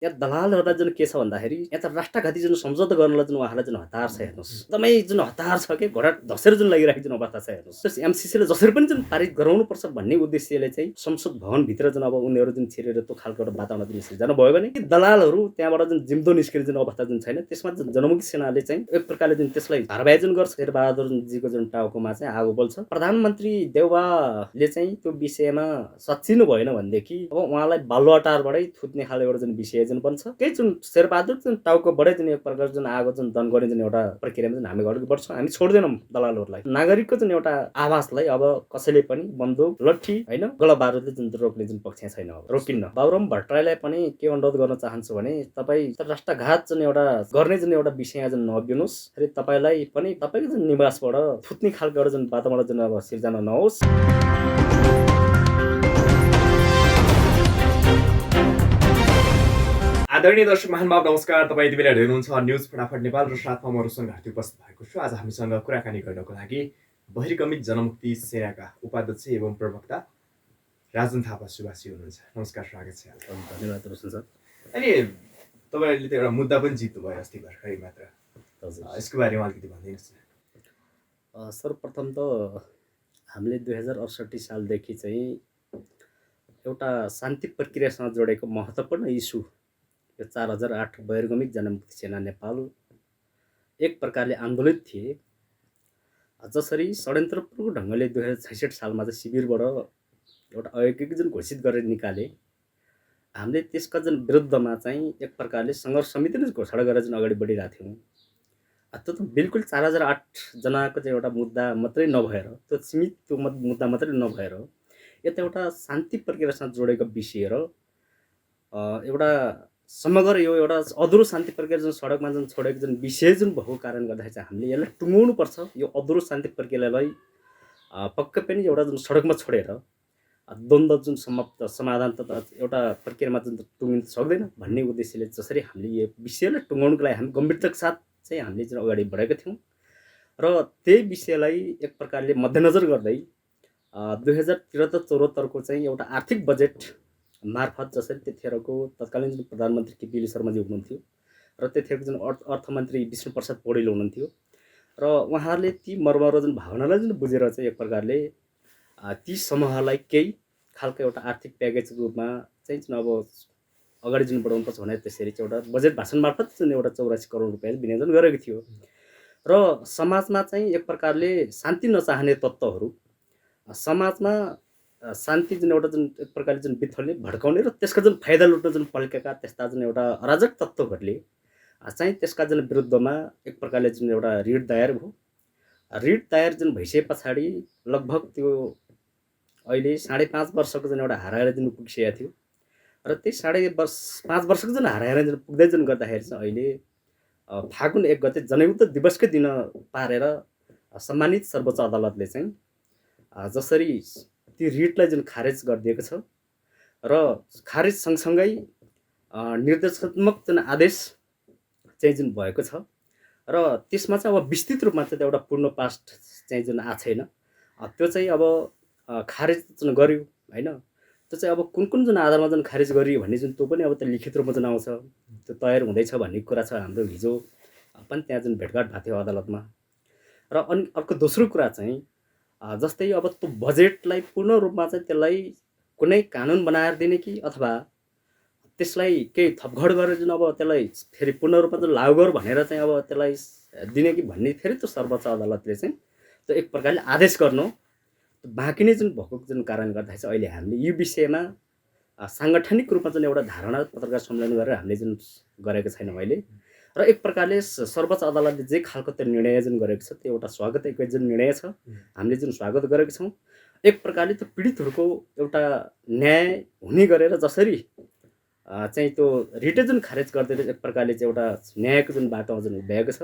यहाँ दलालहरूलाई जुन के छ भन्दाखेरि यहाँ त राष्ट्रघाती जुन सम्झौता गर्नलाई जुन उहाँलाई जुन हतार छ हेर्नुहोस्, एकदमै जुन हतार छ के घोडा धसेर जुन लागिरहेको जुन अवस्था छ हेर्नुहोस्। एमसिसीले जसरी पनि जुन पारित गराउनुपर्छ भन्ने उद्देश्यले चाहिँ संसद भवनभित्र जुन अब उनीहरू जुन छिरेर त्यो खालको एउटा वातावरण जुन सिर्जना भयो भने ती दलालहरू त्यहाँबाट जुन जिम्दो निस्किने जुन अवस्था जुन छैन, त्यसमा जुन जनमुखी सेनाले चाहिँ एक प्रकारले जुन त्यसलाई भारवाही गर्छ। शेरबहादुरजीको जुन टाउकोमा चाहिँ आगो बल्छ। प्रधानमन्त्री देउवाले चाहिँ त्यो विषयमा सच्चिनु भएन भनेदेखि अब उहाँलाई बालुवाटारबाटै थुत्ने खाले एउटा जुन विषय जुन बन्छ, त्यही जुन शेरबहादुर जुन टाउकोबाटै जुन एक प्रकार जुन आगो जुन दन गर्ने जुन एउटा प्रक्रियामा जुन हामी अगाडि बढ्छौँ, हामी छोड्दैनौँ दलालहरूलाई। नागरिकको जुन एउटा आवाजलाई अब कसैले पनि बन्दुक लट्ठी होइन गोला बारुदले जुन रोक्ने जुन पक्ष छैन, अब रोकिन्न। बाबुराम भट्टराईलाई पनि के अनुरोध गर्न चाहन्छु भने तपाईँ राष्ट्रघात जुन एउटा गर्ने जुन एउटा विषय जुन नअभिनुहोस्, फेरि तपाईँलाई पनि तपाईँको जुन निवासबाट थुत्ने खालको एउटा जुन वातावरण जुन अब सिर्जना नहोस्। आदरणीय दर्शक महानुभाव नमस्कार। तपाईँ यति बेला हेर्नुहुन्छ न्युज फटाफट नेपाल र साथमा म रोशन घाटी उपस्थित भएको छु। आज हामीसँग कुराकानी गर्नको लागि बहिर्गमित जनमुक्ति सेनाका उपाध्यक्ष एवं प्रवक्ता राजन थापा सुभाषी हुनुहुन्छ। नमस्कार, स्वागत छ। धन्यवाद रोशन सर। अनि तपाईँले त एउटा मुद्दा पनि जित्नु भयो अस्ति भर्खरै मात्र, यसको बारेमा अलिकति भनिदिनुहोस् न। सर्वप्रथम त हामीले 2068 सालदेखि चाहिँ एउटा शान्ति प्रक्रियासँग जोडेको महत्त्वपूर्ण इस्यु यो 4008 बहिर्गमित जनमुक्ति सेना नेपाल एक प्रकारले आन्दोलित थिए। जसरी षड्यन्त्रपूर्ण ढङ्गले 2066 सालमा चाहिँ शिविरबाट एउटा अयोग्य जुन घोषित गरेर निकाले, हामीले त्यसका जुन विरुद्धमा चाहिँ एक प्रकारले सङ्घर्ष समिति नै घोषणा गरेर जुन अगाडि बढिरहेको थियौँ। त्यो त बिल्कुल 4008 जनाको चाहिँ एउटा मुद्दा मात्रै नभएर, त्यो सीमित त्यो मुद्दा मात्रै नभएर यता एउटा शान्ति प्रक्रियासँग जोडेको विषय र एउटा समग्र यो एउटा अधुरो शान्ति प्रक्रिया जुन सडकमा जुन छोडेको जुन विषय जुन भएको कारणले गर्दाखेरि चाहिँ हामीले यसलाई टुङ्गाउनु पर्छ। यो अधुरो शान्ति प्रक्रियालाई पक्कै पनि एउटा जुन सडकमा छोडेर द्वन्द्व जुन समाधान त एउटा प्रक्रियामा जुन टुङ्गिन सक्दैन भन्ने उद्देश्यले जसरी हामीले यो विषयलाई टुङ्गाउनुको लागि हामी गम्भीरताको साथ चाहिँ हामीले जुन अगाडि बढेका थियौँ र त्यही विषयलाई एक प्रकारले मध्यनजर गर्दै 2073-74 चाहिँ एउटा आर्थिक बजेट मार्फत जसरी त्यतिखेरको तत्कालीन जुन प्रधानमन्त्री केपी शर्माजी हुनुहुन्थ्यो र त्यतिखेरको जुन अर्थमन्त्री विष्णुप्रसाद पौडेल हुनुहुन्थ्यो र उहाँहरूले ती मर्म जुन भावनालाई जुन बुझेर चाहिँ एक प्रकारले ती समूहलाई केही खालको एउटा आर्थिक प्याकेजको रूपमा चाहिँ जुन अब अगाडि जुन बढाउनुपर्छ भनेर त्यसरी चाहिँ एउटा बजेट भाषण मार्फत जुन एउटा 84 करोड रुपियाँ विनियोजन गरेको थियो र समाजमा चाहिँ एक प्रकारले शान्ति नचाहने तत्त्वहरू समाजमा शान्ति जुन एउटा जुन एक प्रकारले जुन बिथोल्ने भड्काउने र त्यसका जुन फाइदा लुट्न जुन पल्केका त्यस्ता जुन एउटा अराजक तत्त्वहरूले चाहिँ त्यसका जुन विरुद्धमा एक प्रकारले जुन एउटा रिट दायर भयो। रिट दायर जुन भइसके पछाडि लगभग त्यो अहिले 5.5 वर्षको जुन एउटा हाराहारी जुन पुगिसकेको थियो र त्यही 5.5 वर्षको जुन हाराहारी जुन पुग्दै जुन गर्दाखेरि चाहिँ अहिले फागुन 1 गते जनयुद्ध दिवसकै दिन पारेर सम्मानित सर्वोच्च अदालतले चाहिँ जसरी त्यो रिटलाई जुन खारेज गरिदिएको छ र खारेज सँगसँगै निर्देशात्मक जुन आदेश चाहिँ जुन भएको छ र त्यसमा चाहिँ अब विस्तृत रूपमा चाहिँ एउटा पूर्ण पास्ट चाहिँ जुन आएको छैन, त्यो चाहिँ अब खारेज जुन गर्यो होइन, त्यो चाहिँ अब कुन कुन जुन आधारमा जुन खारेज गरियो भन्ने जुन त्यो पनि अब त्यो लिखित रूपमा जुन आउँछ त्यो तयार हुँदैछ भन्ने कुरा छ। हाम्रो हिजो पनि त्यहाँ जुन भेटघाट भएको थियो अदालतमा। र अनि अर्को दोस्रो कुरा चाहिँ जस्तै अब त्यो बजेटलाई पूर्ण रूपमा चाहिँ त्यसलाई कुनै कानुन बनाएर दिने कि अथवा त्यसलाई केही थपघट गरेर जुन अब त्यसलाई फेरि पूर्ण रूपमा चाहिँ लागू गर भनेर चाहिँ अब त्यसलाई दिने कि भन्ने फेरि त्यो सर्वोच्च अदालतले चाहिँ त्यो एक प्रकारले आदेश गर्नु बाँकी नै जुन भएको जुन कारणले गर्दाखेरि चाहिँ अहिले हामीले यो विषयमा साङ्गठनिक रूपमा जुन एउटा धारणा पत्रकार सम्मेलन गरेर हामीले जुन गरेको छैनौँ अहिले। र एक प्रकारले सर्वोच्च अदालतले जे खालको त्यो निर्णय जुन गरेको छ त्यो एउटा स्वागतयोग्य जुन निर्णय छ, हामीले जुन स्वागत गरेको छौँ। एक प्रकारले त्यो पीडितहरूको एउटा न्याय हुने गरेर जसरी चाहिँ त्यो रिटै जुन खारेज गर्दै एक प्रकारले चाहिँ एउटा न्यायको जुन बाटोमा जुन उभ्याएको छ,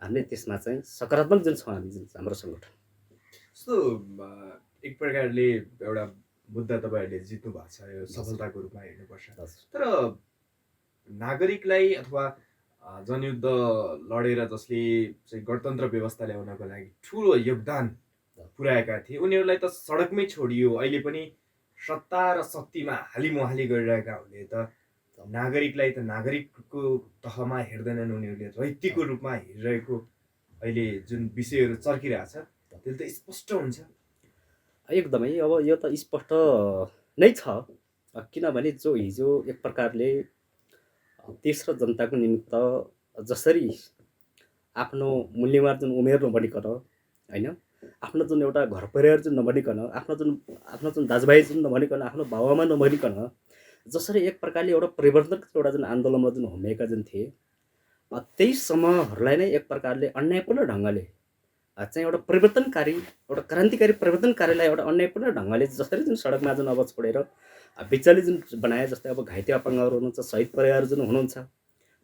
हामीले त्यसमा चाहिँ सकारात्मक जुन छौँ हामी जुन हाम्रो सङ्गठन। जस्तो एक प्रकारले एउटा मुद्दा तपाईँहरूले जित्नु भएको छ, यो सफलताको रूपमा हेर्नुपर्छ। तर नागरिकलाई अथवा जनयुद्ध लडेर जसले चाहिँ गणतन्त्र व्यवस्था ल्याउनको लागि ठुलो योगदान पुर्याएका थिए उनीहरूलाई त सडकमै छोडियो। अहिले पनि सत्ता र शक्तिमा हालिमुहाली गरिरहेका हुने त नागरिकलाई त नागरिकको तहमा हेर्दैनन्, उनीहरूले रैतीको रूपमा हेरिरहेको अहिले जुन विषयहरू चर्किरहेछ त्यसले त स्पष्ट हुन्छ। एकदमै अब यो त स्पष्ट नै छ। किनभने जो हिजो एक प्रकारले देश र जनताको निमित्त जसरी आफ्नो मूल्यवान जुन उमेर नबनिकन होइन, आफ्नो जुन एउटा घर परिवार जुन नबनिकन, आफ्नो जुन दाजुभाइ जुन नभनिकन, आफ्नो बाबुआमा नभनिकन जसरी एक प्रकारले एउटा परिवर्तनको एउटा जुन आन्दोलनमा जुन होमिएका जुन थिए, त्यही समूहहरूलाई नै एक प्रकारले अन्यायपूर्ण ढङ्गले चाहिँ एउटा परिवर्तनकारी, एउटा क्रान्तिकारी परिवर्तनकारीलाई एउटा अन्यायपूर्ण ढङ्गले जसरी जुन सडकमा जुन अब छोडेर बिचाले जुन बनाए, जस्तै अब घाइते अपाङ्गहरू हुनुहुन्छ, शहीद परिवार जुन हुनुहुन्छ,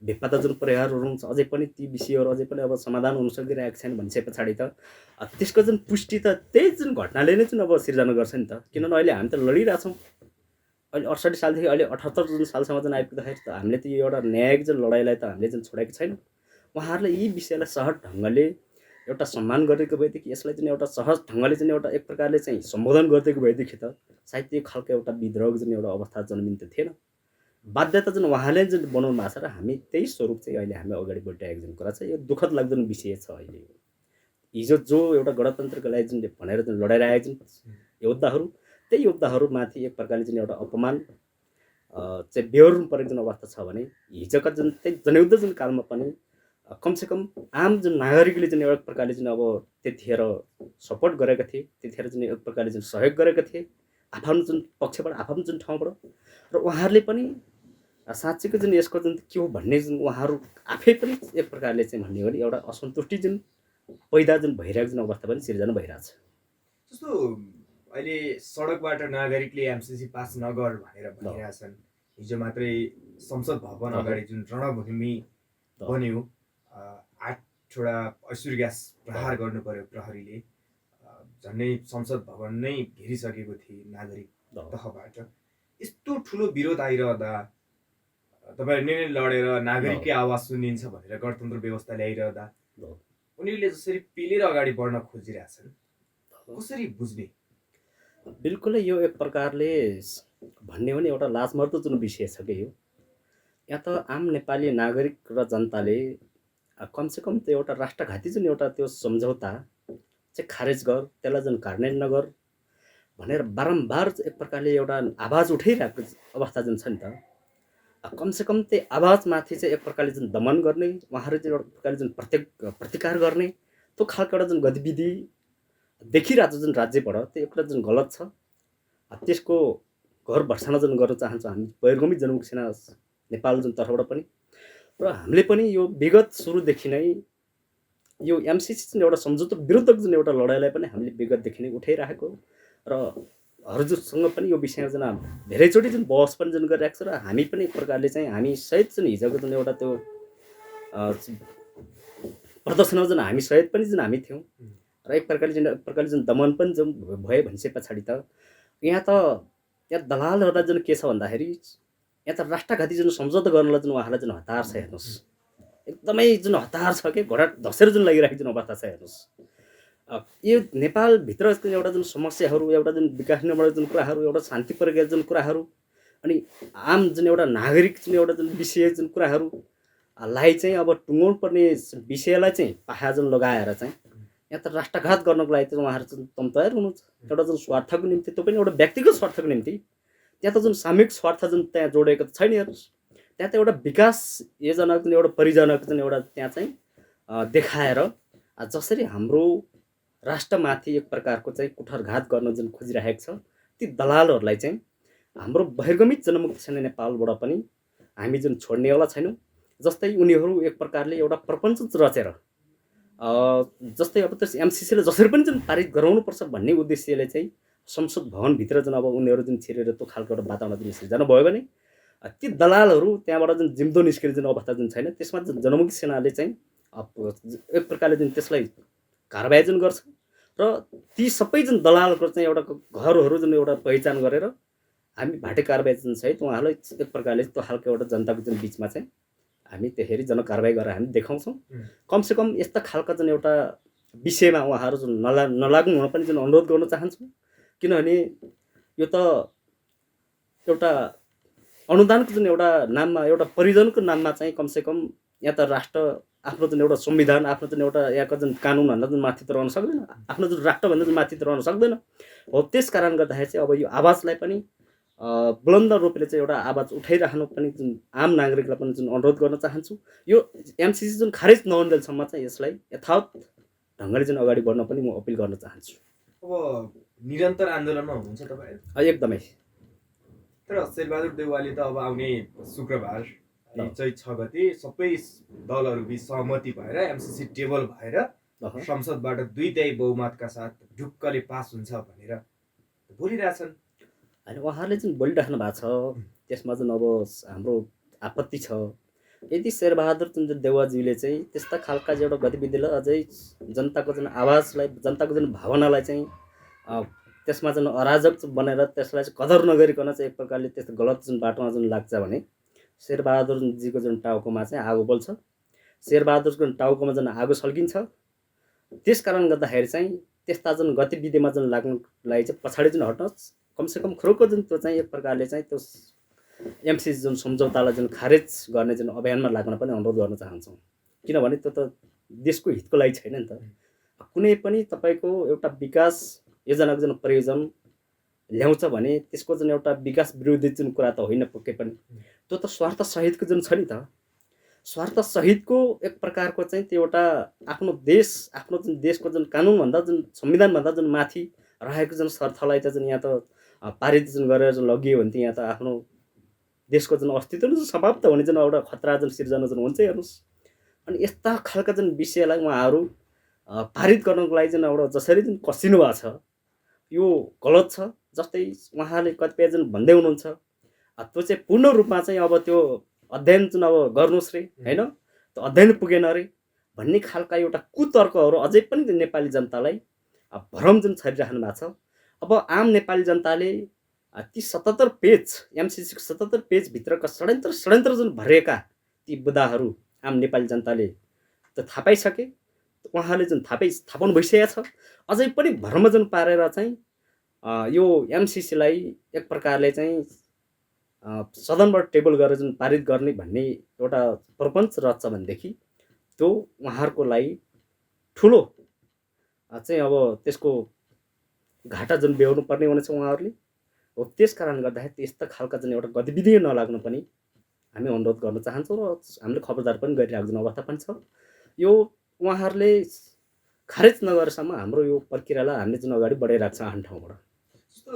बेपत्ता जुन परिवारहरू हुनुहुन्छ, अझै पनि ती विषयहरू अझै पनि अब समाधान हुन सकिरहेको छैन भनिसके पछाडि त त्यसको जुन पुष्टि त त्यही जुन घटनाले नै जुन अब सिर्जना गर्छ नि त। किनभने अहिले हामी त लडिरहेछौँ। अहिले 68 सालदेखि अहिले 78 जुन सालसम्म जुन आइपुग्दाखेरि त हामीले त यो एउटा न्यायिक जुन लडाइँलाई त हामीले जुन छोडेको छैनौँ। उहाँहरूले यी विषयलाई सहज ढङ्गले एउटा सम्मान गरेको भएदेखि, यसलाई चाहिँ एउटा सहज ढङ्गले चाहिँ एउटा एक प्रकारले चाहिँ सम्बोधन गरिदिएको भएदेखि त सायद त्यो खालको एउटा विद्रोह जुन एउटा अवस्था जन्मिन्थ्यो थिएन। बाध्यता जुन उहाँले जुन बनाउनु भएको छ र हामी त्यही स्वरूप चाहिँ अहिले हामी अगाडि बढिरहेको जुन कुरा छ, यो दुःखद लाग्दो विषय छ। अहिले हिजो जो एउटा गणतन्त्रको लागि जुन भनेर जुन लडाइरहेको जुन योद्धाहरू, त्यही योद्धाहरूमाथि एक प्रकारले जुन एउटा अपमान चाहिँ बेहोर्नु परेको जुन अवस्था छ भने, हिजोका जुन त्यही जनयुद्ध जुन कालमा पनि कमसेकम आम जुन नागरिकले जुन एउटा प्रकारले जुन अब त्यतिखेर सपोर्ट गरेका थिए, त्यतिखेर जुन एक प्रकारले जुन सहयोग गरेका थिए आफ्नो जुन पक्षबाट, आफ्नो जुन ठाउँबाट, र उहाँहरूले पनि साँच्चैको जुन यसको जुन के हो भन्ने जुन उहाँहरू आफै पनि एक प्रकारले चाहिँ भन्ने हो भने एउटा असन्तुष्टि जुन पैदा जुन भइरहेको जुन अवस्था पनि सिर्जना भइरहेछ। जस्तो अहिले सडकबाट नागरिकले एमसिसी पास नगर भनेर भनिरहेछन्। हिजो मात्रै संसद भवन अगाडि जुन रणभूमि बन्यो, 8वटा ऐश्वर्य ग्यास प्रहार गर्नु पर्यो प्रहरीले, झन्डै संसद भवन नै घेरिसकेको थिए नागरिक तहबाट। यस्तो ठुलो विरोध आइरहँदा तपाईँहरूले नै लडेर नागरिककै आवाज सुनिन्छ भनेर गणतन्त्र व्यवस्था ल्याइरहँदा उनीहरूले जसरी पिलेर अगाडि बढ्न खोजिरहेछन्, कसरी बुझ्ने? बिल्कुलै यो एक प्रकारले भन्ने हो भने एउटा लाजमर्दो जुन विषय छ कि यो, यहाँ त आम नेपाली नागरिक र जनताले कमसेकम त्यो एउटा राष्ट्रघाती जुन एउटा त्यो सम्झौता चाहिँ खारेज गर, त्यसलाई जुन कार्यान्वयन नगर भनेर बारम्बार एक प्रकारले एउटा आवाज उठाइरहेको अवस्था जुन छ नि त, कमसेकम त्यो आवाजमाथि चाहिँ एक प्रकारले जुन दमन गर्ने, उहाँहरू चाहिँ एउटा प्रकारले जुन प्रतिकार गर्ने त्यो खालको एउटा जुन गतिविधि देखिरहेको जुन राज्यबाट, त्यो एउटा जुन गलत छ। त्यसको घर भर्सना जुन गर्न चाहन्छौँ हामी बहिर्गमी जनमुक्ति सेना नेपाल जुन तर्फबाट पनि, र हामीले पनि यो विगत सुरुदेखि नै यो एमसिसी जुन एउटा सम्झौता विरुद्धको जुन एउटा लडाइँलाई पनि हामीले विगतदेखि नै उठाइराखेको, र हजुरसँग पनि यो विषयमा जुन धेरैचोटि जुन बहस पनि जुन गरिरहेको छ, र हामी पनि एक प्रकारले चाहिँ हामी सहित जुन हिजोको जुन एउटा त्यो प्रदर्शनमा जुन हामी सहित पनि जुन हामी थियौँ, र एक प्रकारले जुन दमन पनि जुन भयो भनिसके पछाडि त यहाँ दलालहरूलाई जुन के छ भन्दाखेरि, यहाँ त राष्ट्रघाती जुन सम्झौता गर्नलाई जुन उहाँलाई जुन हतार छ, हेर्नुहोस् एकदमै जुन हतार छ कि घोडा धसेर जुन लागिरहेको जुन अवस्था छ, हेर्नुहोस् यो नेपालभित्र एउटा जुन समस्याहरू, एउटा जुन विकास निर्माण जुन कुराहरू, एउटा शान्ति प्रक्रिया जुन कुराहरू, अनि आम जुन एउटा नागरिक जुन एउटा जुन विषय जुन कुराहरूलाई चाहिँ अब टुङ्गाउनु पर्ने विषयलाई चाहिँ पाहा जुन लगाएर चाहिँ यहाँ त राष्ट्रघात गर्नको लागि त उहाँहरू चाहिँ तम तयार हुनुहुन्छ। एउटा जुन स्वार्थको निम्ति, त्यो पनि एउटा व्यक्तिगत स्वार्थको निम्ति, त्यहाँ त जुन सामूहिक स्वार्थ जुन त्यहाँ जोडेको त छैन। हेर्नुहोस् त्यहाँ त एउटा विकास योजना जुन एउटा परियोजनाको जुन एउटा त्यहाँ चाहिँ देखाएर जसरी हाम्रो राष्ट्रमाथि एक प्रकारको चाहिँ कुठारघात गर्न जुन खोजिरहेको छ, ती दलालहरूलाई चाहिँ हाम्रो बहिर्गमित जनमुक्ति सेना नेपालबाट पनि हामी जुन छोड्नेवाला छैनौँ। जस्तै उनीहरू एक प्रकारले एउटा प्रपञ्च रचेर जस्तै अब त्यस एमसिसीले जसरी पनि जुन पारित गराउनुपर्छ भन्ने उद्देश्यले चाहिँ संसद भवनभित्र जुन अब उनीहरू जुन छिरेर त्यो खालको एउटा वातावरण जुन सिर्जना भयो भने, ती दलालहरू त्यहाँबाट जुन जिम्दो निस्किने जुन अवस्था जुन छैन, त्यसमा जुन जनमुक्ति सेनाले चाहिँ एक प्रकारले जुन त्यसलाई कारबाही जुन गर्छ, र ती सबै जुन दलालको चाहिँ एउटा घरहरू जुन एउटा पहिचान गरेर हामी भाटे कारबाही जुन सहित उहाँहरूलाई एक प्रकारले त्यो खालको एउटा जनताको जुन बिचमा चाहिँ हामी त्यसरी जनकारबाही गरेर हामी देखाउँछौँ। कमसेकम यस्ता खालका जुन एउटा विषयमा उहाँहरू जुन नलाग्नु हुन पनि जुन अनुरोध गर्न चाहन्छौँ। किनभने यो त एउटा अनुदानको जुन एउटा नाममा एउटा परिजनको नाममा चाहिँ कमसेकम यहाँ त राष्ट्र आफ्नो जुन एउटा संविधान आफ्नो जुन एउटा यहाँको जुन कानुनभन्दा जुन माथि त रहन सक्दैन, आफ्नो जुन राष्ट्रभन्दा जुन माथि त रहन सक्दैन हो। त्यस कारण गर्दाखेरि चाहिँ अब यो आवाजलाई पनि बुलन्द रूपले चाहिँ एउटा आवाज उठाइराख्नु पनि जुन आम नागरिकलाई पनि जुन अनुरोध गर्न चाहन्छु। यो एमसिसी जुन खारेज नहुन्जेलसम्म चाहिँ यसलाई यथावत ढङ्गले जुन अगाडि बढ्न पनि म अपिल गर्न चाहन्छु। अब निरन्तर आन्दोलनमा हुनुहुन्छ तपाईँ? एकदमै। तर शेरबहादुर देउवाले त अब आउने शुक्रबार चैत 6 गते सबै दलहरू बिच सहमति भएर एमसिसी टेबल भएर संसदबाट 2/3 बहुमतका साथ ढुक्कले पास हुन्छ भनेर बोलिरहेछन्। होइन, उहाँहरूले जुन बोलिराख्नु भएको छ त्यसमा जुन अब हाम्रो आपत्ति छ, यदि शेरबहादुर चन्द्र देउवाज्यूले चाहिँ त्यस्ता खालका एउटा गतिविधिलाई अझै जनताको जुन आवाजलाई जनताको जुन भावनालाई चाहिँ त्यसमा जुन अराजक बनाएर त्यसलाई चाहिँ कदर नगरिकन चाहिँ एक प्रकारले त्यस्तो गलत जुन बाटोमा जुन लाग्छ भने शेरबहादुरजीको जुन टाउकोमा चाहिँ आगो बल्छ, शेरबहादुरको जुन टाउकोमा जुन आगो सल्किन्छ। त्यस कारण गर्दाखेरि चाहिँ त्यस्ता जुन गतिविधिमा जुन लाग्नुलाई चाहिँ पछाडि जुन हट्नुहोस्, कमसेकम खरोको जुन त्यो चाहिँ एक प्रकारले चाहिँ त्यो एमसिसी जुन सम्झौतालाई जुन खारेज गर्ने जुन अभियानमा लाग्न पनि अनुरोध गर्न चाहन्छौँ। किनभने त्यो त देशको हितको लागि छैन नि त। कुनै पनि तपाईँको एउटा विकास योजनाको जुन प्रयोजन ल्याउँछ भने त्यसको जुन एउटा विकास विरोधी जुन कुरा त होइन पक्कै पनि, त्यो त स्वार्थ सहितको जुन छ नि त, स्वार्थ सहितको एक प्रकारको चाहिँ त्यो एउटा आफ्नो देश आफ्नो जुन देशको जुन कानुनभन्दा जुन संविधानभन्दा जुन माथि रहेको जुन शर्तलाई त जुन यहाँ त पारित जुन गरेर जुन लगियो भने त यहाँ त आफ्नो देशको जुन अस्तित्व जुन समाप्त हुने जुन एउटा खतरा जुन सिर्जना जुन हुन्छ हेर्नुहोस्। अनि यस्ता खालका जुन विषयलाई उहाँहरू पारित गर्नको लागि जुन एउटा जसरी जुन कसिनु भएको छ यो गलत छ। जस्तै उहाँले कतिपय जुन भन्दै हुनुहुन्छ त्यो चाहिँ पूर्ण रूपमा चाहिँ अब त्यो अध्ययन जुन अब गर्नुहोस् रे होइन, त्यो अध्ययन पुगेन अरे भन्ने खालका एउटा कुतर्कहरू अझै पनि नेपाली जनतालाई भ्रम जुन छरिराख्नु भएको छ। अब आम नेपाली जनताले ती 77 पेज एमसिसीको 77 पेजभित्रका षड्यन्त्र जुन भरिएका ती बुदाहरू आम नेपाली जनताले त थाहा पाइसके, उहाँले जुन थाहा पाउनु भइसकेको छ। अझै पनि भ्रम जुन पारेर चाहिँ यो एमसिसीलाई एक प्रकारले चाहिँ सदनबाट टेबल गरेर जुन पारित गर्ने भन्ने एउटा प्रपञ्च रच्छ भनेदेखि त्यो उहाँहरूको लागि ठुलो चाहिँ अब त्यसको घाटा जुन बेहोर्नु पर्ने हुनेछ उहाँहरूले हो। त्यस कारण गर्दाखेरि त्यस्ता खालका जुन एउटा गतिविधि नलाग्नु पनि हामी अनुरोध गर्न चाहन्छौँ र हामीले खबरदार पनि गरिरहेको जुन अवस्था पनि छ। यो उहाँहरूले खारेज नगरेसम्म हाम्रो यो प्रक्रियालाई हामीले जुन अगाडि बढाइरहेको छ आफ्नो ठाउँबाट। जस्तो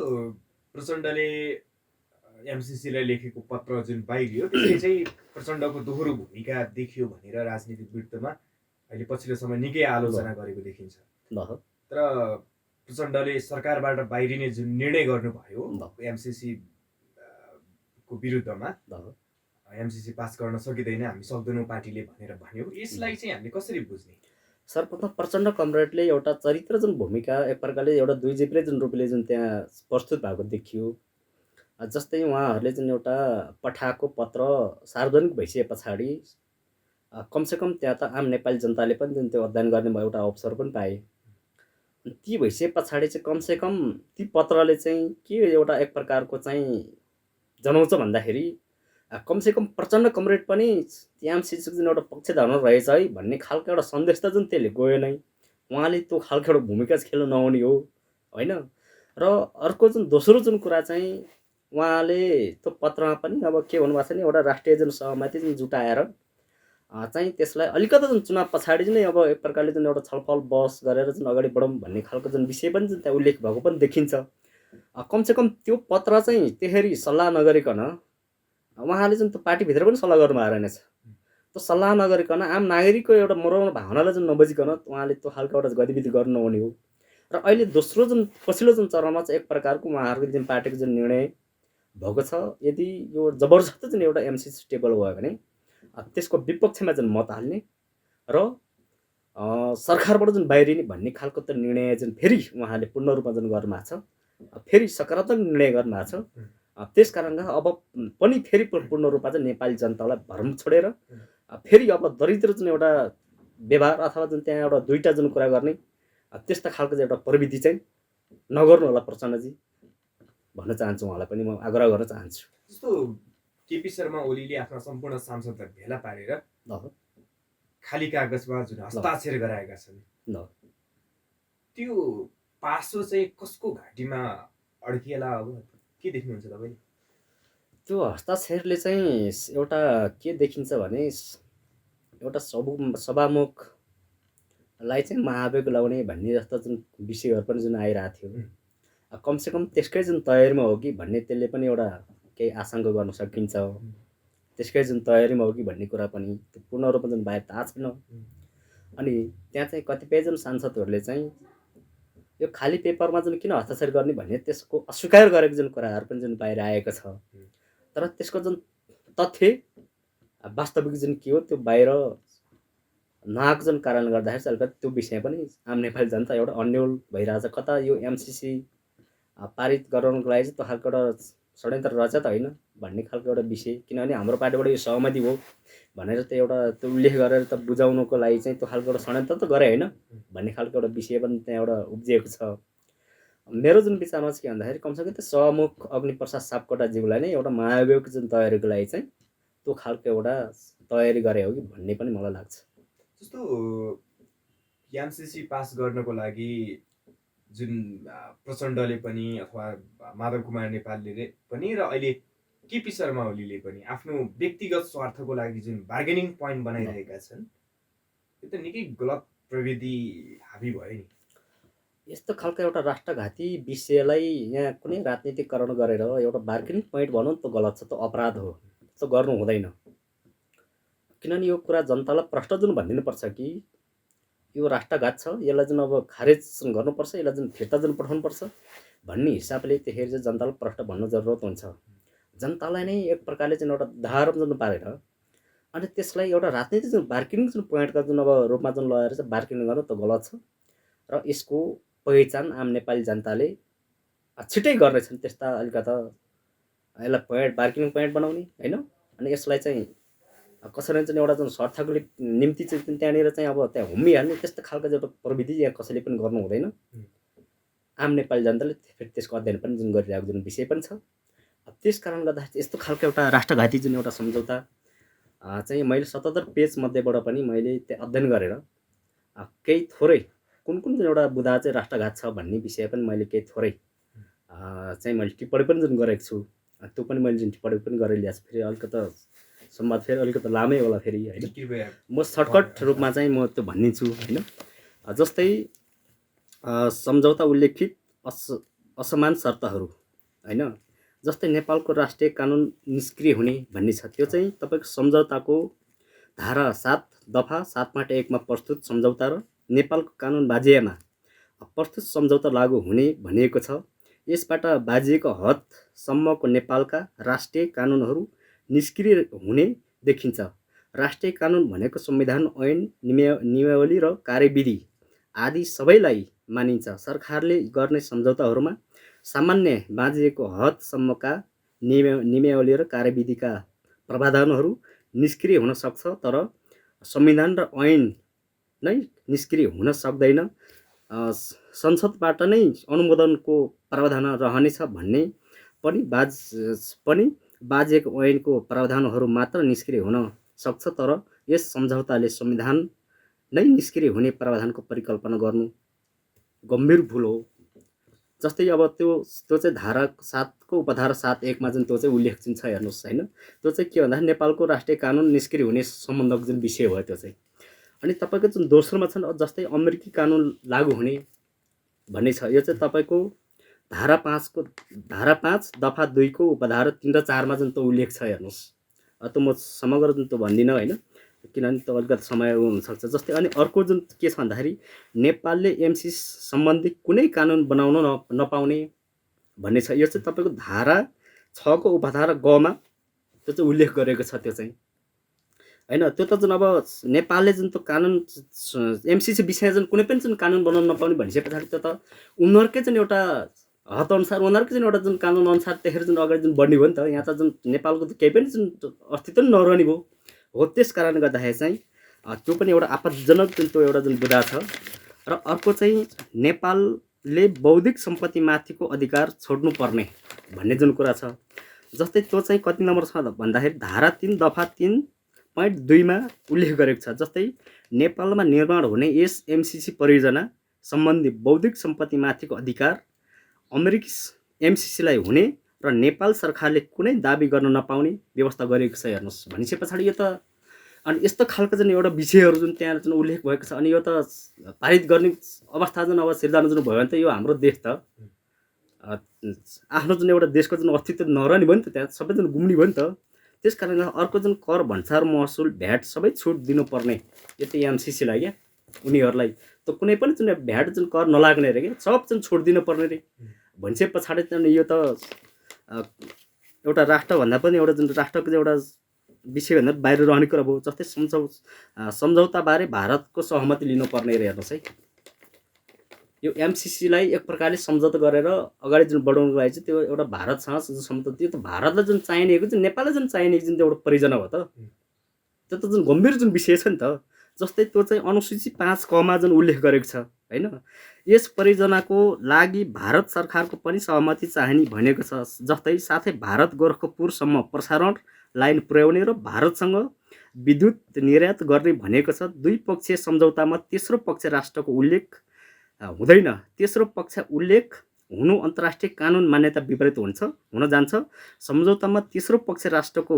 प्रचण्डले एमसिसीलाई लेखेको पत्र जुन बाहिरियो त्यसले चाहिँ प्रचण्डको दोहोरो भूमिका देखियो भनेर राजनीतिक वृत्तमा अहिले पछिल्लो समय निकै आलोचना गरेको देखिन्छ। तर प्रचण्डले सरकारबाट बाहिरिने जुन निर्णय गर्नुभयो एमसिसी को विरुद्धमा, एमसिसी पास गर्न सकिँदैन हामी सक्दैनौँ पार्टीले भनेर भन्यो, यसलाई चाहिँ हामीले कसरी बुझ्ने? सर्वप्रथम प्रचण्ड कमरेडले एउटा चरित्र जुन भूमिका एक प्रकारले एउटा दुई जिब्रे जुन रूपले जुन त्यहाँ प्रस्तुत भएको देखियो। जस्तै उहाँहरूले जुन एउटा पठाएको पत्र सार्वजनिक भइसके पछाडि कमसेकम त्यहाँ त आम नेपाली जनताले पनि जुन त्यो अध्ययन गर्ने एउटा अवसर पनि पाए। ती भइसके पछाडि चाहिँ कमसेकम ती पत्रले चाहिँ के एउटा एक प्रकारको चाहिँ जनाउँछ भन्दाखेरि कमसेकम प्रचण्ड कमरेड पनि एमसिसीको जुन एउटा पक्षधर रहेछ है भन्ने खालको एउटा सन्देश त जुन त्यसले गयो नै। उहाँले त्यो खालको एउटा भूमिका खेल्नु नहुने हो होइन। र अर्को जुन दोस्रो जुन कुरा चाहिँ उहाँले त्यो पत्रमा पनि अब के भन्नुभएको छ नि, एउटा राष्ट्रिय जुन सहमति जुन जुटाएर चाहिँ त्यसलाई अलिकति जुन चुनाव पछाडि नै अब एक प्रकारले जुन एउटा छलफल बहस गरेर जुन अगाडि बढौँ भन्ने खालको जुन विषय पनि जुन त्यहाँ उल्लेख भएको पनि देखिन्छ। कमसेकम त्यो पत्र चाहिँ त्यसरी सल्लाह नगरिकन उहाँले जुन त्यो पार्टीभित्र पनि सल्लाह गर्नुभएको रहेनछ। त्यो सल्लाह नगरिकन आम नागरिकको एउटा मर्म भावनालाई जुन नबुझिकन उहाँले त्यो खालको एउटा गतिविधि गर्नु नहुने हो। र अहिले दोस्रो जुन पछिल्लो जुन चरणमा चाहिँ एक प्रकारको उहाँहरूको जुन पार्टीको जुन निर्णय भएको छ, यदि यो जबरजस्ती जुन एउटा एमसिसी टेबल भयो भने त्यसको विपक्षमा जुन मत हाल्ने र सरकारबाट जुन बाहिरिने भन्ने खालको त निर्णय जुन फेरि उहाँले पूर्ण रूपमा जुन गर्नुभएको छ, फेरि सकारात्मक निर्णय गर्नुभएको छ। त्यस कारण अब पनि फेरि पूर्ण रूपमा चाहिँ नेपाली जनतालाई भ्रम छोडेर फेरि अब दरिद्र जुन एउटा व्यवहार अथवा जुन त्यहाँ एउटा दुईटा जुन कुरा गर्ने त्यस्ता खालको चाहिँ एउटा प्रविधि चाहिँ नगर्नु होला प्रचण्डजी भन्न चाहन्छु। उहाँलाई पनि म आग्रह गर्न चाहन्छु। जस्तो केपी शर्मा ओलीले आफ्ना सम्पूर्ण सांसदलाई भेला पारेर ल खाली कागजमा जुन हस्ताक्षर गराएका छन् ल त्यो पासो चाहिँ कसको घाँटीमा अड्किएला अब के देख्नुहुन्छ तपाईँले? त्यो हस्ताक्षरले चाहिँ एउटा के देखिन्छ भने एउटा सभामुखलाई चाहिँ महाभियोग लगाउने भन्ने जस्तो जुन विषयहरू पनि जुन आइरहेको थियो कमसेकम त्यसकै जुन तयारीमा हो कि भन्ने त्यसले पनि एउटा केही आशंका गर्न सकिन्छ। त्यसकै जुन तयारीमा हो कि भन्ने कुरा पनि त्यो पूर्ण रूपमा जुन बाहिर थाहा छैन। अनि त्यहाँ चाहिँ कतिपय जुन सांसदहरूले चाहिँ यो खाली पेपरमा जुन किन हस्ताक्षर गर्ने भन्ने त्यसको अस्वीकार गरेको जुन कुराहरू पनि जुन बाहिर आएको छ, तर त्यसको जुन तथ्य वास्तविक जुन के हो त्यो बाहिर नआएको जुन कारणले गर्दाखेरि चाहिँ अलिकति त्यो विषय पनि आम नेपाली जनता एउटा अन्यल भइरहेछ। कता यो एमसिसी पारित गराउनको लागि चाहिँ त्यो खालको एउटा षड्यन्त्र रहेछ त होइन भन्ने खालको एउटा विषय, किनभने हाम्रो पार्टीबाट यो सहमति हो भनेर त एउटा त्यो उल्लेख गरेर त बुझाउनुको लागि चाहिँ त्यो खालको एउटा षड्यन्त्र त गरे होइन भन्ने खालको एउटा विषय पनि त्यहाँ एउटा उब्जिएको छ। मेरो जुन विचारमा चाहिँ के भन्दाखेरि कमसेकम त्यो सहमुख अग्निप्रसाद सापकोटाज्यूलाई नै एउटा महाभियोगको जुन तयारीको लागि चाहिँ त्यो खालको एउटा तयारी गरे हो कि भन्ने पनि मलाई लाग्छ। जस्तो एमसिसी पास गर्नको लागि जुन प्रचण्डले पनि अथवा माधव कुमार नेपालले पनि र अहिले केपी शर्मा ओलीले पनि आफ्नो व्यक्तिगत स्वार्थको लागि जुन बार्गेनिङ पोइन्ट बनाइरहेका छन् यो त निकै गलत प्रविधि हाबी भयो नि। यस्तो खालको एउटा राष्ट्रघाती विषयलाई यहाँ कुनै राजनीतिकरण गरेर एउटा बार्गेनिङ पोइन्ट भनौँ त गलत छ, त्यो अपराध हो, त्यो गर्नु हुँदैन। किनभने यो कुरा जनतालाई प्रश्न जुन भनिदिनुपर्छ कि यो राष्ट्रघात छ, यसलाई जुन अब खारेज गर्नुपर्छ, यसलाई जुन फिर्ता जुन पठाउनुपर्छ भन्ने हिसाबले त्यतिखेर चाहिँ जनतालाई प्रश्न भन्नु जरुरत हुन्छ। जनतालाई नै एक प्रकारले चाहिँ एउटा धारण जुन पारेर अनि त्यसलाई एउटा राजनीतिक जुन बार्गेनिङ जुन पोइन्टका जुन अब रूपमा जुन लगाएर चाहिँ बार्गेनिङ गर्नु त गलत छ र यसको पहिचान आम नेपाली जनताले छिटै गर्नेछन्। त्यस्ता अलिकता यसलाई पोइन्ट बार्गेनिङ पोइन्ट बनाउने होइन, अनि यसलाई चाहिँ कसैले चाहिँ एउटा जुन स्वार्थको निम्ति चाहिँ त्यहाँनिर चाहिँ अब त्यहाँ हुमिहाल्ने त्यस्तो खालको एउटा प्रविधि यहाँ कसैले पनि गर्नु हुँदैन। आम नेपाली जनताले फेरि त्यसको अध्ययन पनि जुन गरिरहेको जुन विषय पनि छ। त्यस कारण गर्दाखेरि यस्तो खालको एउटा राष्ट्रघाती जुन एउटा सम्झौता चाहिँ मैले 77 पेज मध्येबाट पनि मैले त्यो अध्ययन गरेर केही थोरै कुन कुन जुन एउटा बुदा चाहिँ राष्ट्रघात छ भन्ने विषय पनि मैले केही थोरै चाहिँ मैले टिप्पणी पनि जुन गरेको छु। त्यो पनि मैले जुन टिप्पणी पनि गरेर ल्याएको छु, फेरि अलिकति संवाद फेरि अलिकति लामै होला फेरि होइन, म सर्टकट रूपमा चाहिँ म त्यो भनिदिन्छु होइन। जस्तै सम्झौता उल्लेखित असमान शर्तहरू होइन, जस्तै नेपालको राष्ट्रिय कानुन निष्क्रिय हुने भन्ने छ, त्यो चाहिँ तपाईँको सम्झौताको धारा 7 दफा 7.1 प्रस्तुत सम्झौता र नेपालको कानुन बाजिएमा प्रस्तुत सम्झौता लागू हुने भनिएको छ। यसबाट बाजिएको हदसम्मको नेपालका राष्ट्रिय कानुनहरू निष्क्रिय हुने देखिन्छ। राष्ट्रिय कानुन भनेको संविधान, ऐन, नियमावली र कार्यविधि आदि सबैलाई मानिन्छ। सरकारले गर्ने सम्झौताहरूमा सामान्य बाँझिएको हदसम्मका नियमावली र कार्यविधिका प्रावधानहरू निष्क्रिय हुन सक्छ, तर संविधान र ऐन नै निष्क्रिय हुन सक्दैन। संसदबाट नै अनुमोदनको प्रावधान रहनेछ भन्ने पनि बाजिएको ऐनको प्रावधानहरू मात्र निष्क्रिय हुन सक्छ, तर यस सम्झौताले संविधान नै निष्क्रिय हुने प्रावधानको परिकल्पना गर्नु गम्भीर भूल हो। जस्तै अब त्यो चाहिँ धारा 7 को उपधारा 7.1 मा जुन त्यो चाहिँ उल्लेख जुन छ हेर्नुहोस् होइन, त्यो चाहिँ के भन्दाखेरि नेपालको राष्ट्रिय कानुन निष्क्रिय हुने सम्बन्धको जुन विषय भयो त्यो चाहिँ। अनि तपाईँको जुन दोस्रोमा छन् जस्तै अमेरिकी कानुन लागू हुने भन्ने छ, यो चाहिँ तपाईँको धारा 5 दफा 2 को उपधारा 3 र 4 मा जुन त्यो उल्लेख छ हेर्नुहोस्। त्यो म समग्र जुन त्यो भन्दिनँ होइन, किनभने त्यो अलिकति समय हुनसक्छ। जस्तै अनि अर्को जुन के छ भन्दाखेरि नेपालले एमसिसी सम्बन्धी कुनै कानुन बनाउन नपाउने भन्ने छ, यो चाहिँ तपाईँको धारा 6 को उपधारा ग मा त्यो चाहिँ उल्लेख गरेको छ। त्यो चाहिँ होइन, त्यो त जुन अब नेपालले जुन त्यो कानुन एमसिसी विषय जुन कुनै पनि जुन कानुन बनाउन नपाउने भनिसके पछाडि त्यो त उनीहरूकै जुन एउटा हद अनुसार उनीहरूकै जुन एउटा जुन कानुन अनुसार त्यखेर जुन अगाडि जुन बढ्ने भयो नि त, यहाँ त जुन नेपालको त केही पनि जुन अस्तित्व नै नरहने भयो हो। त्यस कारणले गर्दाखेरि चाहिँ त्यो पनि एउटा आपत्तिजनक जुन त्यो एउटा जुन बुदा छ। र अर्को चाहिँ नेपालले बौद्धिक सम्पत्तिमाथिको अधिकार छोड्नुपर्ने भन्ने जुन कुरा छ, जस्तै त्यो चाहिँ कति नम्बर छ भन्दाखेरि धारा 3 दफा 3.2 मा उल्लेख गरेको छ। जस्तै नेपालमा निर्माण हुने यस एमसिसी परियोजना सम्बन्धी बौद्धिक सम्पत्तिमाथिको अधिकार अमेरिकी एमसिसीलाई हुने र नेपाल सरकारले कुनै दाबी गर्न नपाउने व्यवस्था गरिएको छ। हेर्नुहोस् भनिसके पछाडि यो त अनि यस्तो खालको जुन एउटा विषयहरू जुन त्यहाँ जुन उल्लेख भएको छ अनि यो त पारित गर्ने अवस्था जुन अब सिर्जना जुन भयो भने त यो हाम्रो देश त आफ्नो जुन एउटा देशको जुन अस्तित्व नरहने भयो नि त, त्यहाँ सबै जुन गुम्ने भयो नि त। त्यस कारणले अर्को जुन कर भन्सार महसुल भ्याट सबै छुट दिनुपर्ने यो त एमसिसीलाई क्या उनीहरूलाई त कुनै पनि जुन भ्याट जुन कर नलाग्ने रे क्या सब जुन छुट दिनुपर्ने रे भनिसके पछाडि चाहिँ यो त एउटा राष्ट्रभन्दा पनि एउटा जुन राष्ट्रको एउटा विषयभन्दा बाहिर रहने कुरा भयो। जस्तै सम्झौताबारे भारतको सहमति लिनुपर्ने रे। हेर्नुहोस् है यो एमसिसीलाई एक प्रकारले सम्झौता गरेर अगाडि जुन बढाउनुको लागि चाहिँ त्यो एउटा भारतसँग जुन सम्झौता त्यो त भारतलाई जुन चाहिने जुन नेपाललाई जुन चाहिने जुन एउटा परियोजना हो त त्यो त जुन गम्भीर जुन विषय छ नि त। जस्तै त्यो चाहिँ अनुसूची 5 क मा जुन उल्लेख गरेको छ हैन, यस परियोजनाको लागि भारत सरकारको पनि सहमति चाहिने भनेको छ। जस्तै साथै भारत गोरखपुरसम्म प्रसारण लाइन पुर्याउने र भारतसँग विद्युत निर्यात गर्ने भनेको छ। द्विपक्षीय सम्झौतामा तेस्रो पक्ष राष्ट्रको उल्लेख हुँदैन। तेस्रो पक्ष उल्लेख हुनु अन्तर्राष्ट्रिय कानुन मान्यता विपरीत हुन जान्छ। सम्झौतामा तेस्रो पक्ष राष्ट्रको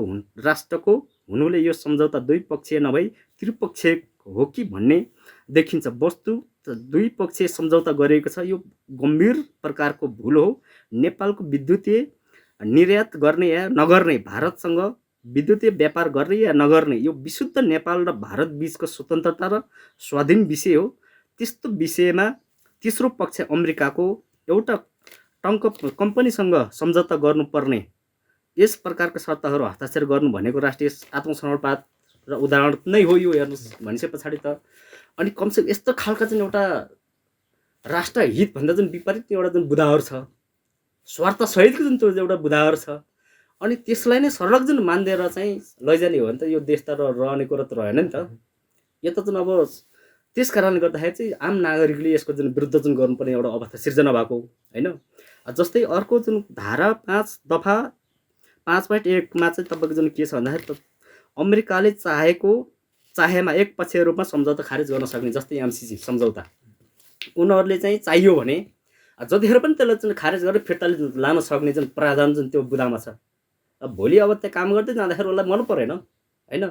हुनुले यो सम्झौता द्विपक्षीय नभई त्रिपक्षीय हो कि भन्ने देखिन्छ। वस्तु द्विपक्षीय सम्झौता गरिएको छ, यो गम्भीर प्रकारको भूल हो। नेपालको विद्युतीय निर्यात गर्ने या नगर्ने, भारतसँग विद्युतीय व्यापार गर्ने या नगर्ने यो विशुद्ध नेपाल र भारत बीचको स्वतन्त्रता र स्वाधीन विषय हो। त्यस्तो विषयमा तेस्रो पक्ष अमेरिकाको एउटा कम्पनीसँग सम्झौता गर्नुपर्ने, यस प्रकारका शर्तहरू हस्ताक्षर गर्नु भनेको राष्ट्रिय आत्मसमर्पण र उदाहरण नै हो यो। हेर्नुहोस् भनिसके पछाडि त अनि कमसेकम यस्तो खालका जुन एउटा राष्ट्रहित भन्दा जुन विपरीत एउटा जुन बुदाहरू छ, स्वार्थ सहितको जुन त्यो एउटा बुदाहरू छ अनि त्यसलाई नै सरल जुन मान्दिएर चाहिँ लैजाने हो भने त यो देश त रहने कुरा त रहेन नि त। यो त जुन अब त्यस कारणले गर्दाखेरि चाहिँ आम नागरिकले यसको जुन विरुद्ध जुन गर्नुपर्ने एउटा अवस्था सिर्जना भएको हैन। जस्तै अर्को जुन धारा 5 दफा 5.1 मा चाहिँ तपाईँको जुन के छ भन्दाखेरि अमेरिकाले चाहेमा एक पक्षीय रूपमा सम्झौता खारेज गर्न सक्ने। जस्तै एमसिसी सम्झौता उनीहरूले चाहिँ चाहियो भने जतिखेर पनि त्यसलाई जुन खारेज गरेर फिर्ताले लान सक्ने जुन प्रावधान जुन त्यो बुदामा छ। अब भोलि अब त्यहाँ काम गर्दै जाँदाखेरि उसलाई मन परेन हैन,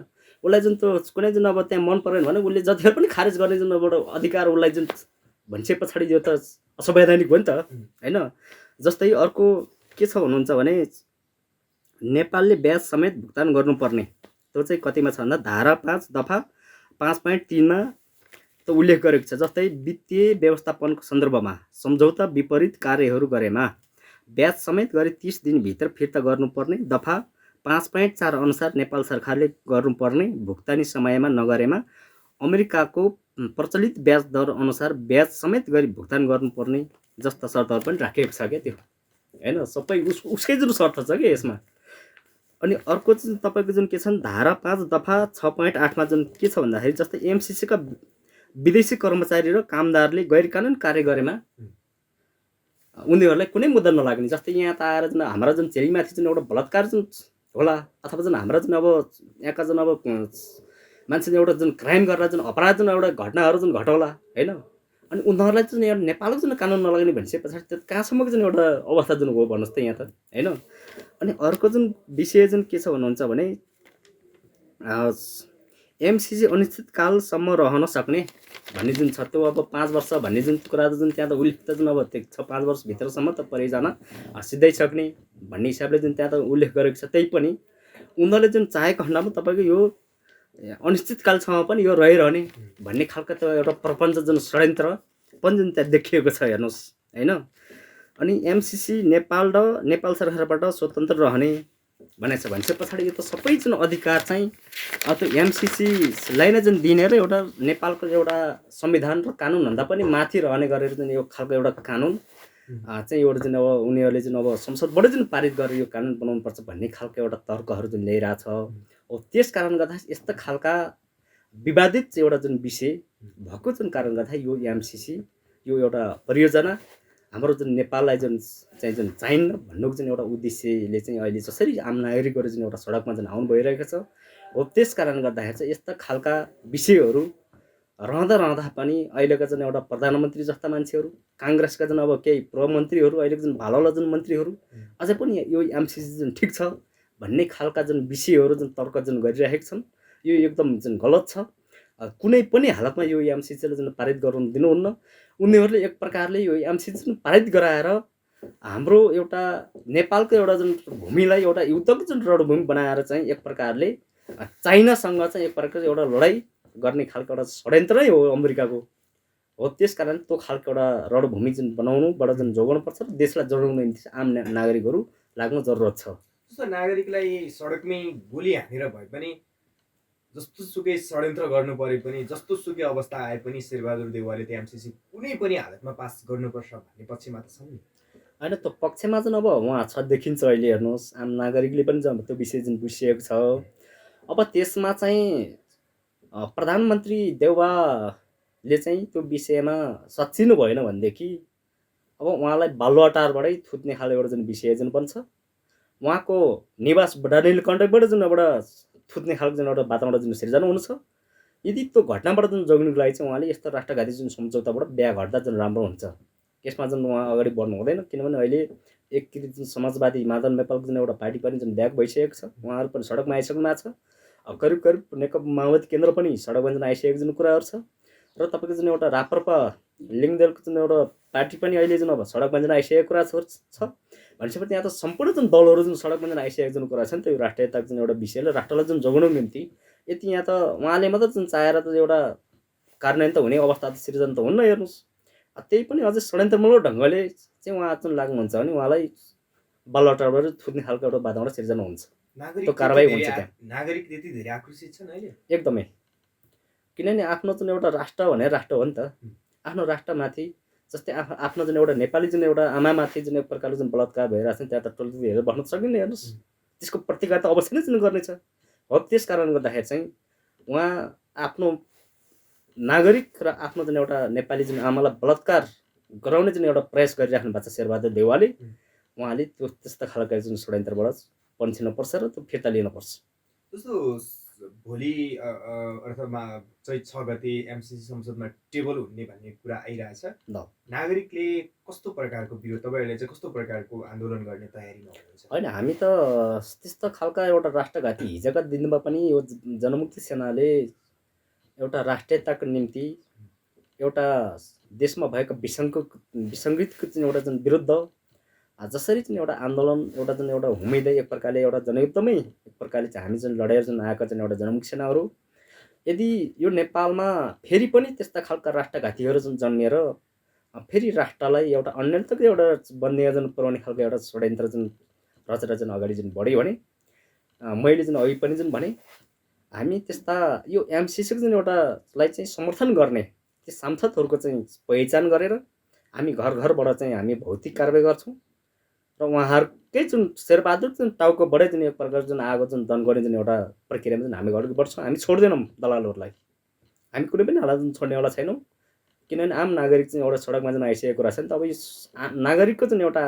उसलाई जुन त्यो कुनै जुन अब त्यहाँ मन परेन भने उसले जतिखेर पनि खारेज गर्ने जुन एउटा अधिकार उसलाई जुन भनिसके पछाडि यो त असंवैधानिक हो नि त हैन। जस्तै अर्को के छ भन्नुहुन्छ भने नेपालले ब्याज समेत भुक्तान गर्नुपर्ने, त्यो चाहिँ कतिमा छ भन्दा धारा 5 दफा 5.3 मा त उल्लेख गरेको छ। जस्तै वित्तीय व्यवस्थापनको सन्दर्भमा सम्झौता विपरीत कार्यहरू गरेमा ब्याज समेत गरी 30 दिनभित्र फिर्ता गर्नुपर्ने। दफा 5.4 अनुसार नेपाल सरकारले गर्नुपर्ने भुक्तानी समयमा नगरेमा अमेरिकाको प्रचलित ब्याज दर अनुसार ब्याज समेत गरी भुक्तान गर्नुपर्ने जस्ता शर्तहरू पनि राखिएको छ क्या त्यो हैन। सबै उसकै जुन शर्त छ क्या यसमा। अनि अर्को चाहिँ तपाईँको जुन के छ भने धारा 5 दफा 6.8 मा जुन के छ भन्दाखेरि जस्तै एमसिसीका विदेशी कर्मचारी र कामदारले गैरकानुन कार्य गरेमा उनीहरूलाई कुनै मुद्दा नलाग्ने। जस्तै यहाँ त आएर जुन हाम्रा जुन चेलीमाथि जुन एउटा बलात्कार जुन होला अथवा जुन हाम्रा जुन अब यहाँका जुन अब मान्छेले एउटा जुन क्राइम गरेर जुन अपराध जुन एउटा घटनाहरू जुन घटाउला हैन, अनि उनीहरूलाई जुन एउटा नेपालको जुन कानुन नलाग्ने भनिसके पछाडि त्यो कहाँसम्मको जुन एउटा अवस्था जुन हो भन्नुहोस् त यहाँ त हैन। अनि अर्को जुन विषय जुन के छ भन्नुहुन्छ भने एमसिसी अनिश्चितकालसम्म रहन सक्ने भन्ने जुन छ त्यो अब 5 वर्ष भन्ने जुन कुरा जुन त्यहाँ त उल्लेख त जुन अब त्यो छ 5 वर्षभित्रसम्म त परियोजना सिद्धै सक्ने भन्ने हिसाबले जुन त्यहाँ त उल्लेख गरेको छ। त्यही पनि उनीहरूले जुन चाहेको खण्डमा तपाईँको यो अनिश्चितकालसम्म पनि यो रहिरहने भन्ने खालको त एउटा प्रपञ्च जुन षड्यन्त्र पनि जुन त्यहाँ देखिएको छ हेर्नुहोस् हैन। अनि एमसिसी नेपाल र नेपाल सरकारबाट स्वतन्त्र रहने भनेको छ भनिसके पछाडि यो त सबै जुन अधिकार चाहिँ त्यो एमसिसीलाई नै जुन दिने र एउटा नेपालको एउटा संविधान र कानुनभन्दा पनि माथि रहने गरेर जुन यो खालको एउटा कानुन चाहिँ एउटा जुन अब उनीहरूले जुन अब संसदबाट जुन पारित गरेर यो कानुन बनाउनुपर्छ भन्ने खालको एउटा तर्कहरू जुन ल्याइरहेछ हो। त्यस कारण गर्दा यस्ता खालका विवादित चाहिँ एउटा जुन विषय भएको जुन कारण गर्दा यो एमसिसी यो एउटा परियोजना हाम्रो जुन नेपाललाई जुन चाहिन्न भन्नुको जुन एउटा उद्देश्यले चाहिँ अहिले जसरी आम नागरिकहरू जुन एउटा सडकमा जुन आउनु भइरहेको छ हो, त्यस कारणले गर्दाखेरि चाहिँ यस्ता खालका विषयहरू रहँदा पनि अहिलेका जुन एउटा प्रधानमन्त्री जस्ता मान्छेहरू, काङ्ग्रेसका जुन अब केही प्रमन्त्रीहरू, अहिलेको जुन भालौला जुन मन्त्रीहरू अझै पनि यो एमसिसी जुन ठिक छ भन्ने खालका जुन विषयहरू जुन तर्क जुन गरिरहेका छन्, यो एकदम जुन गलत छ। कुनै पनि हालतमा यो एमसिसीलाई जुन पारित गराउन दिनुहुन्न। उनीहरूले एक प्रकारले यो एमसिसी जुन पारित गराएर हाम्रो एउटा नेपालको एउटा जुन भूमिलाई एउटा युद्धको जुन रणभूमि बनाएर चाहिँ एक प्रकारले चाइनासँग चाहिँ एक प्रकारले एउटा लडाइँ गर्ने खालको एउटा षड्यन्त्रै हो अमेरिकाको हो। त्यस कारण त्यो खालको एउटा रणभूमि जुन बनाउनुबाट जुन जोगाउनुपर्छ र देशलाई जोगाउनु निम्ति आम नागरिकहरू लाग्नु जरुरत छ। जस्तो नागरिकलाई सडकमै गोली हानेर भए पनि, जस्तो सुकै षड्यन्त्र गर्नु परे पनि, जस्तो सुकै अवस्था आए पनि शेरबहादुर देउवाले त्यो एमसिसी कुनै पनि हालतमा पास गर्नुपर्छ भन्ने पक्षमा त छन् नि। होइन, त्यो पक्षमा चाहिँ अब उहाँ छ देखिन्छ। अहिले हेर्नुहोस्, आम नागरिकले पनि जब त्यो विषय जुन बुझिएको छ, अब त्यसमा चाहिँ प्रधानमन्त्री देउवाले चाहिँ त्यो विषयमा सच्चिनु भएन भनेदेखि अब उहाँलाई बालुवाटारबाटै थुत्ने खाले एउटा जुन विषय जुन बन्छ, उहाँको निवास नीलकण्ठबाट जुन एउटा थुत्ने खालको जुन एउटा वातावरण जुन सिर्जना हुनु छ, यदि त्यो घटनाबाट जुन जोग्नुको लागि चाहिँ उहाँले यस्तो राष्ट्रघाती जुन सम्झौताबाट बिहा घट्दा जुन राम्रो हुन्छ, यसमा जुन उहाँ अगाडि बढ्नु हुँदैन। किनभने अहिले एकीकृत जुन समाजवादी माधव नेपालको जुन एउटा पार्टी पनि जुन ब्याग भइसकेको छ, उहाँहरू पनि सडकमा आइसक्नु भएको छ। करिब करिब नेकपा माओवादी केन्द्र पनि सडकमा जुन आइसकेको जुन कुराहरू छ, र तपाईँको जुन एउटा राप्रपा लिङ्गदेलको जुन एउटा पार्टी पनि अहिले जुन अब सडकमा जुन आइसकेको कुरा छ भनेपछि त्यहाँ त सम्पूर्ण जुन दलहरू जुन सडकमा जुन आइसकेको जुन कुरा छ नि, त्यो राष्ट्रियताको जुन एउटा विषयले राष्ट्रलाई जुन जोगाउनुको निम्ति यति यहाँ त उहाँले मात्र जुन चाहेर त एउटा कार्यान्वयन त हुने अवस्था त सिर्जना त हुन्न। हेर्नुहोस्, त्यही पनि अझै षड्यन्त्रमूलक ढङ्गले चाहिँ उहाँ जुन लाग्नुहुन्छ भने उहाँलाई बालुवाटारबाट थुत्ने खालको एउटा वातावरण सिर्जना हुन्छ, त्यो कारबाही हुन्छ। त्यहाँ नागरिक त्यति धेरै आक्रोशित छन् अहिले एकदमै। किनभने आफ्नो जुन एउटा राष्ट्र भने राष्ट्र हो नि त, आफ्नो राष्ट्रमाथि जस्तै आफ्नो जुन एउटा नेपाली जुन एउटा आमामाथि जुन एक प्रकारको जुन बलात्कार भइरहेको छ त्यहाँ त टोलटोली हेरेर बस्न सकिन्न। हेर्नुहोस्, त्यसको प्रतिकार त अवश्य नै जुन गर्नेछ। हो, त्यस कारणले गर्दाखेरि चाहिँ उहाँ आफ्नो नागरिक र आफ्नो जुन एउटा नेपाली जुन आमालाई बलात्कार गराउने जुन एउटा प्रयास गरिराख्नु भएको छ शेरबहादुर देउवाले, उहाँले त्यो त्यस्ता खालका जुन षड्यन्त्रबाट पन्सिनुपर्छ र त्यो फिर्ता लिनुपर्छ। जस्तो भोलि अर्थमा चैत 6 गते एमसिसी संसदमा टेबल हुने भन्ने कुरा आइरहेछ। नागरिकले कस्तो प्रकारको विरोध, तपाईँहरूले चाहिँ कस्तो प्रकारको आन्दोलन गर्ने तयारीमा हुनुहुन्छ? होइन, हामी त त्यस्तो खालका एउटा राष्ट्रघाती हिजोका दिनमा पनि यो जनमुक्ति सेनाले एउटा राष्ट्रियताको निम्ति एउटा देशमा भएको विसङ्गतिको जुन एउटा जुन विरुद्ध जसरी चाहिँ एउटा आन्दोलन एउटा जुन एउटा हुमिँदै एक प्रकारले एउटा जनयुद्धमै एक प्रकारले चाहिँ हामी जुन लडेर जुन आएका जुन एउटा जनमुक्ति सेनाहरू, यदि यो नेपालमा फेरि पनि त्यस्ता खालका राष्ट्रघातीहरू जुन जन्मिएर फेरि राष्ट्रलाई एउटा अन्यन्त्रको एउटा बन्दी जुन पुऱ्याउने खालको एउटा षड्यन्त्र जुन रचेर जुन अगाडि जुन बढ्यो भने, मैले जुन अघि पनि जुन भने, हामी त्यस्ता यो एमसिसीको जुन एउटालाई चाहिँ समर्थन गर्ने ती सांसदहरूको चाहिँ पहिचान गरेर हामी घर घरबाट चाहिँ हामी भौतिक कारबाही गर्छौँ र उहाँहरूकै जुन शेरबहादुर जुन टाउकोबाटै जुन एक प्रकार जुन आगो जुन दन गर्ने जुन एउटा प्रक्रियामा जुन हामी अगाडि बढ्छौँ। हामी छोड्दैनौँ दलालहरूलाई, हामी कुनै पनि हालत जुन छोड्नेवाला छैनौँ। किनभने आम नागरिक चाहिँ एउटा सडकमा जुन आइसकेको कुरा छ नि त, अब यो नागरिकको जुन एउटा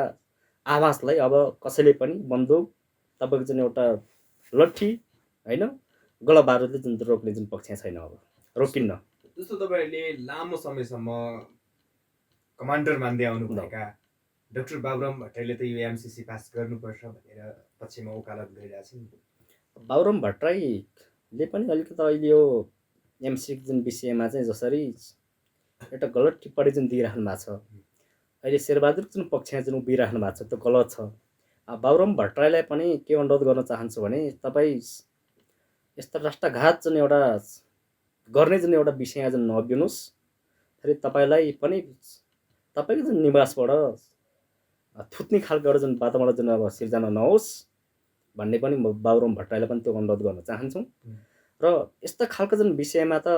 आवाजलाई अब कसैले पनि बन्दुक, तपाईँको जुन एउटा लट्ठी होइन गोला बारुदले जुन रोक्ने जुन पक्ष छैन, अब रोकिन्न। जस्तो तपाईँहरूले लामो समयसम्म कमान्डर मान्दै आउनुभएका डाक्टर बाबुराम भट्टराईले त यो एमसिसी पास गर्नुपर्छ भनेर पक्षमा वकालत गरिरहेछन्। बाबुराम भट्टराईले पनि अलिकति अहिले यो एमसिसी जुन विषयमा चाहिँ जसरी एउटा गलत टिप्पणी जुन दिइराख्नु भएको छ, अहिले शेरबहादुर जुन पक्षमा जुन उभिराख्नु भएको छ त्यो गलत छ। बाबुराम भट्टराईलाई पनि के अनुरोध गर्न चाहन्छु भने, तपाईँ यस्तो राष्ट्रघात जुन एउटा गर्ने जुन एउटा विषयमा जुन नअभिनुहोस्, फेरि तपाईँलाई पनि तपाईँको जुन निवासबाट थुत्ने खालको एउटा जुन वातावरण जुन अब सिर्जना नहोस् भन्ने पनि म बाबुराम भट्टराईलाई पनि त्यो अनुरोध गर्न चाहन्छु। र यस्तो खालको जुन विषयमा त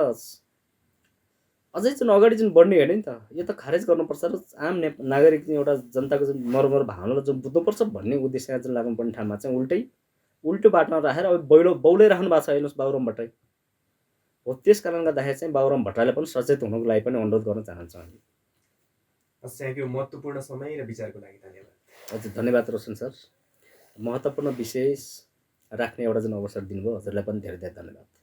अझै जुन अगाडि जुन बढ्ने हेर्ने नि त, यो त खारेज गर्नुपर्छ र आम नागरिक एउटा जनताको जुन मर्मर भावनालाई जुन बुझ्नुपर्छ भन्ने उद्देश्यमा जुन लाग्नुपर्ने ठाउँमा चाहिँ उल्टो बाटोमा राखेर अब बौलै राख्नु भएको छ। हेर्नुहोस् बाबुराम भट्टराई हो, त्यस कारणले गर्दाखेरि चाहिँ बाबुराम भट्टराईलाई पनि सचेत हुनुको लागि पनि अनुरोध गर्न चाहन्छौँ हामी। हस् यहाँको महत्त्वपूर्ण समय र विचारको लागि धन्यवाद। हजुर धन्यवाद रोशन सर। महत्त्वपूर्ण विषय राख्ने एउटा जुन अवसर दिनुभयो हजुरलाई पनि धेरै धेरै धन्यवाद।